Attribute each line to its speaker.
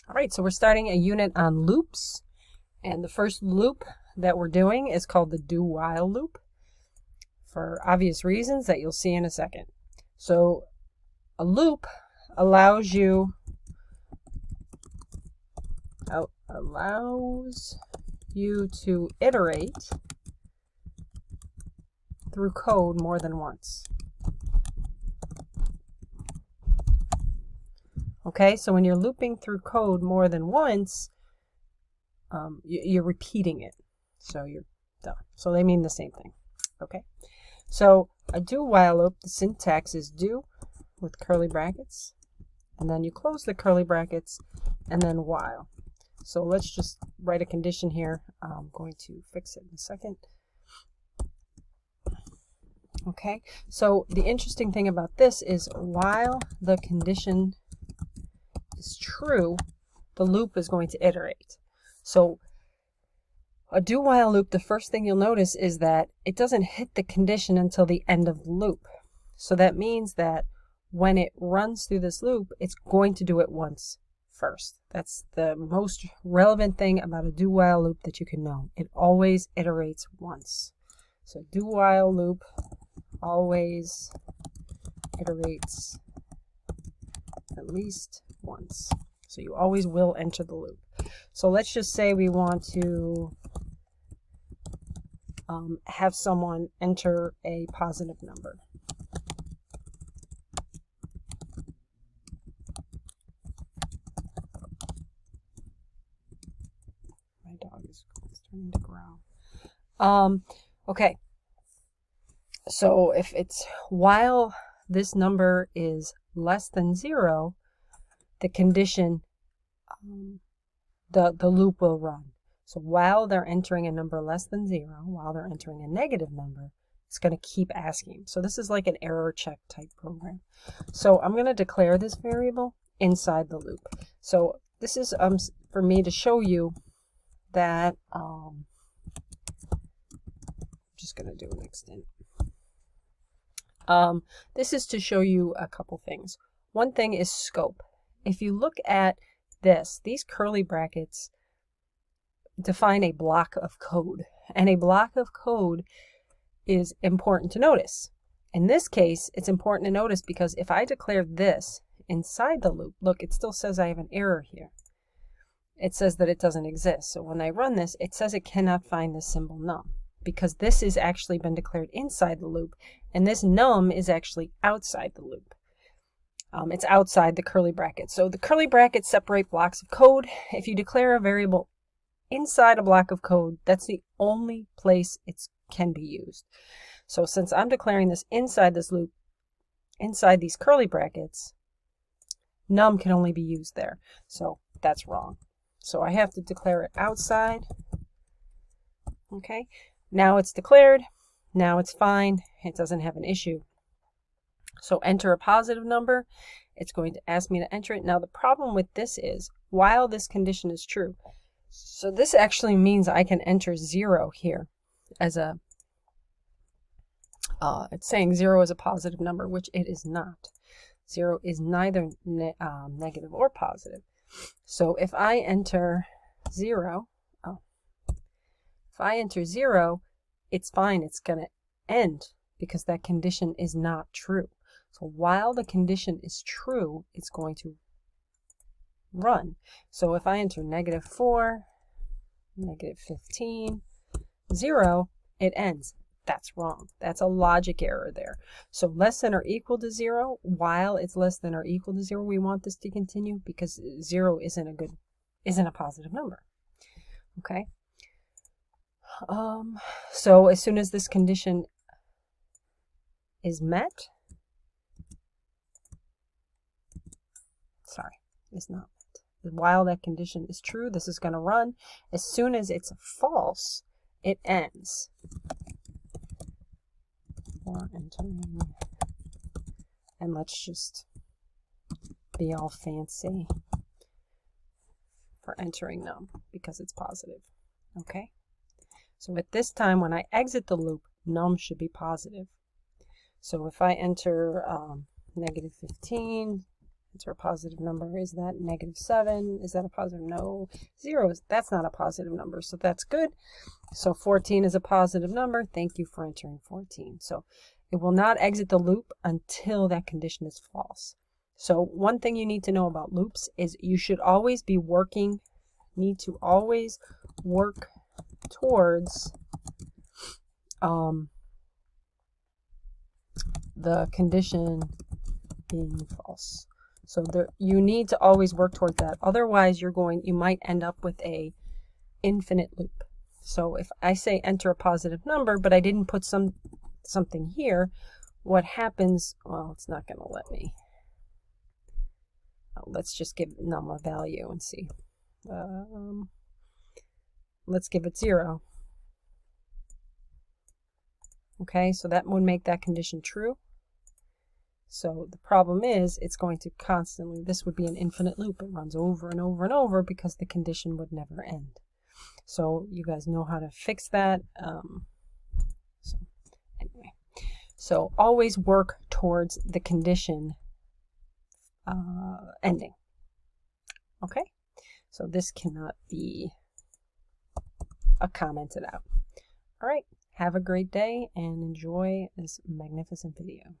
Speaker 1: All right, so we're starting a unit on loops, and the first loop that we're doing is called the do-while loop for obvious reasons that you'll see in a second. So a loop allows you to iterate through code more than once. Okay, so when you're looping through code more than once, you're repeating it. So you're done. So they mean the same thing. Okay, so a do-while loop, the syntax is do with curly brackets, and then you close the curly brackets, and then while. So let's just write a condition here. I'm going to fix it in a second. Okay, so the interesting thing about this is while the condition is true, the loop is going to iterate. So a do-while loop, the first thing you'll notice is that it doesn't hit the condition until the end of the loop. So that means that when it runs through this loop, it's going to do it once first. That's the most relevant thing about a do-while loop that you can know. It always iterates once. So do-while loop always iterates at least once. So you always will enter the loop. So let's just say we want to have someone enter a positive number. My dog is starting to growl. Okay. So if it's while this number is less than 0, the condition, the loop will run. So while they're entering a number less than 0, while they're entering a negative number, it's going to keep asking. So this is like an error check type program. So I'm going to declare this variable inside the loop. So this is for me to show you that, I'm just going to do an extent. This is to show you a couple things. One thing is scope. If you look at this, these curly brackets define a block of code, and a block of code is important to notice. In this case, it's important to notice because if I declare this inside the loop, look, it still says I have an error here. It says that it doesn't exist. So when I run this, it says it cannot find the symbol num, because this has actually been declared inside the loop, and this num is actually outside the loop. It's outside the curly brackets. So the curly brackets separate blocks of code. If you declare a variable inside a block of code, that's the only place it can be used. So since I'm declaring this inside this loop, inside these curly brackets, num can only be used there. So that's wrong. So I have to declare it outside. Okay, now it's declared. Now it's fine. It doesn't have an issue. So enter a positive number. It's going to ask me to enter it. Now the problem with this is while this condition is true, so this actually means I can enter 0 here as a, it's saying 0 is a positive number, which it is not. 0 is neither negative or positive. So if I enter 0, if I enter 0, it's fine. It's going to end because that condition is not true. So while the condition is true, it's going to run. So if I enter -4, -15, 0, it ends. That's wrong. That's a logic error there. So less than or equal to 0, while it's less than or equal to 0, we want this to continue because 0 isn't a positive number. Okay. So as soon as this condition is met, it's not met. While that condition is true, this is going to run. As soon as it's false, it ends. For entering, and let's just be all fancy for entering num because it's positive. Okay, so at this time when I exit the loop, num should be positive. So if I enter -15, Enter a positive number. Is that -7? Is that a positive? No. 0 is, that's not a positive number, so that's good. So 14 is a positive number. Thank you for entering 14. So it will not exit the loop until that condition is false. So one thing you need to know about loops is you should always be working, need to always work towards the condition being false. So you need to always work towards that. Otherwise, you might end up with a infinite loop. So if I say enter a positive number, but I didn't put something here, what happens? Well, it's not going to let me. Let's just give num a value and see. Let's give it 0. Okay, so that would make that condition true. So the problem is it's going to constantly, this would be an infinite loop. It runs over and over and over because the condition would never end. So you guys know how to fix that. So anyway, so always work towards the condition ending. Okay, so this cannot be commented out. All right, have a great day and enjoy this magnificent video.